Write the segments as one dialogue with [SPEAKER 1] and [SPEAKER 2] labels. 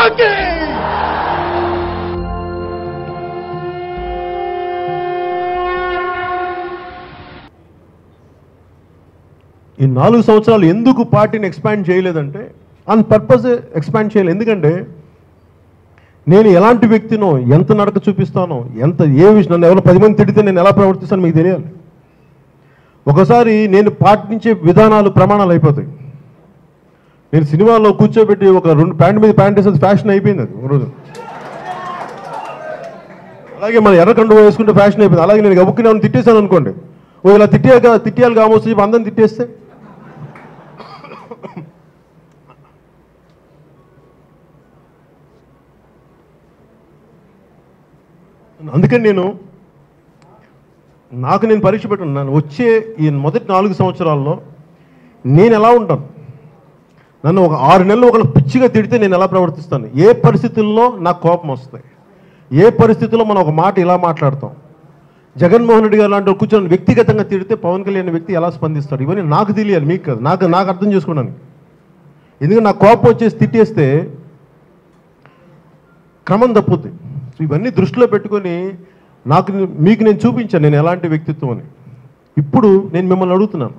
[SPEAKER 1] తుపాకీ. ఈ 4 సంవత్సరాలు ఎందుకు పార్టీని ఎక్స్పాండ్ చేయలేదంటే ఆన్ పర్పస్ ఎక్స్పాండ్ చేయలేదు. ఎందుకంటే నేను ఎలాంటి వ్యక్తినో, ఎంత నడక చూపిస్తానో, ఏ విషయం నన్ను ఎవరో 10 మంది తిడితే నేను ఎలా ప్రవర్తిస్తానో మీకు తెలియాలి. ఒకసారి నేను పాటించే విధానాలు ప్రమాణాలు అయిపోతాయి. నేను సినిమాలో కూర్చోబెట్టి ఒక 2 ప్యాంట్ మీద ప్యాంట్ వేసేది ఫ్యాషన్ అయిపోయింది. అది ఒకరోజు అలాగే మన ఎర్రకండు వేసుకుంటే ఫ్యాషన్ అయిపోయింది. అలాగే నేను గబుక్కి నేను తిట్టేశాను అనుకోండి, ఇలా తిట్టేయాలి కామోసి అందరిని తిట్టేస్తే అందుకని నేను పరీక్ష పెట్టున్నాను. వచ్చే ఈ మొదటి 4 సంవత్సరాల్లో నేను ఎలా ఉంటాను, నన్ను ఒక 6 నెలలు ఒకళ్ళు పిచ్చిగా తిడితే నేను ఎలా ప్రవర్తిస్తాను, ఏ పరిస్థితుల్లో నాకు కోపం వస్తాయి, ఏ పరిస్థితుల్లో మనం ఒక మాట ఇలా మాట్లాడతాం, జగన్మోహన్ రెడ్డి గారు లాంటి కూర్చొని వ్యక్తిగతంగా తిడితే పవన్ కళ్యాణ్ వ్యక్తి ఎలా స్పందిస్తాడు, ఇవన్నీ నాకు తెలియాలి, మీకు కాదు, నాకు అర్థం చేసుకోవడానికి. ఎందుకంటే నాకు కోపం వచ్చేసి తిట్టేస్తే క్రమం తప్పుద్ది. సో ఇవన్నీ దృష్టిలో పెట్టుకొని మీకు నేను చూపించాను నేను ఎలాంటి వ్యక్తిత్వం అని. ఇప్పుడు నేను మిమ్మల్ని అడుగుతున్నాను,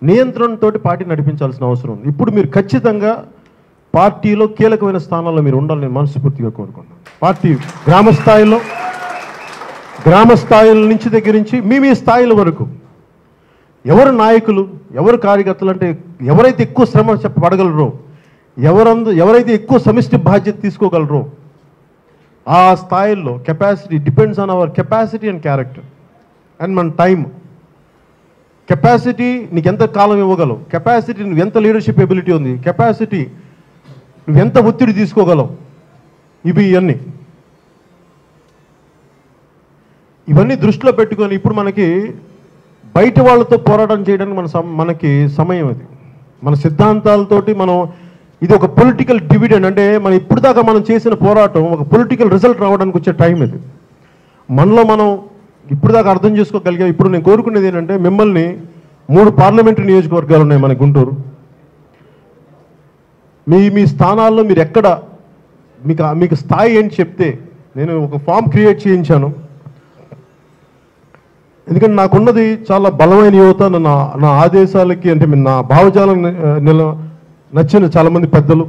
[SPEAKER 1] నియంత్రణతో పార్టీ నడిపించాల్సిన అవసరం ఉంది. ఇప్పుడు మీరు ఖచ్చితంగా పార్టీలో కీలకమైన స్థానాల్లో మీరు ఉండాలని నేను మనస్ఫూర్తిగా కోరుకుంటున్నాను. పార్టీ గ్రామ స్థాయిల నుంచి దగ్గర నుంచి మీ స్థాయిల వరకు ఎవరు నాయకులు, ఎవరు కార్యకర్తలు అంటే ఎవరైతే ఎక్కువ శ్రమ పడగలరో, ఎవరైతే ఎక్కువ సమిష్టి బాధ్యత తీసుకోగలరో ఆ స్థాయిల్లో capacity depends on hour capacity and character and మన టైం. కెపాసిటీ నీకు ఎంత కాలం ఇవ్వగలవు, కెపాసిటీ నువ్వు ఎంత లీడర్షిప్ ఎబిలిటీ ఉంది, కెపాసిటీ నువ్వు ఎంత ఒత్తిడి తీసుకోగలవు, ఇవన్నీ దృష్టిలో పెట్టుకొని ఇప్పుడు మనకి బయట వాళ్ళతో పోరాటం చేయడానికి మనకి సమయం అది. మన సిద్ధాంతాలతోటి మనం ఇది ఒక పొలిటికల్ డివిడెండ్, అంటే మనం ఇప్పుడు దాకా మనం చేసిన పోరాటం ఒక పొలిటికల్ రిజల్ట్ రావడానికి వచ్చే టైం ఇది. మనలో మనం ఇప్పుడు దాకా అర్థం చేసుకోగలిగాం. ఇప్పుడు నేను కోరుకునేది ఏంటంటే మిమ్మల్ని 3 పార్లమెంటరీ నియోజకవర్గాలు ఉన్నాయి మన గుంటూరు. మీ స్థానాల్లో మీరు ఎక్కడ మీకు స్థాయి ఏంటి చెప్తే నేను ఒక ఫామ్ క్రియేట్ చేయించాను. ఎందుకంటే నాకున్నది చాలా బలమైన యువత, నా ఆదేశాలకి అంటే నా భావజాలం నచ్చిన చాలామంది పెద్దలు,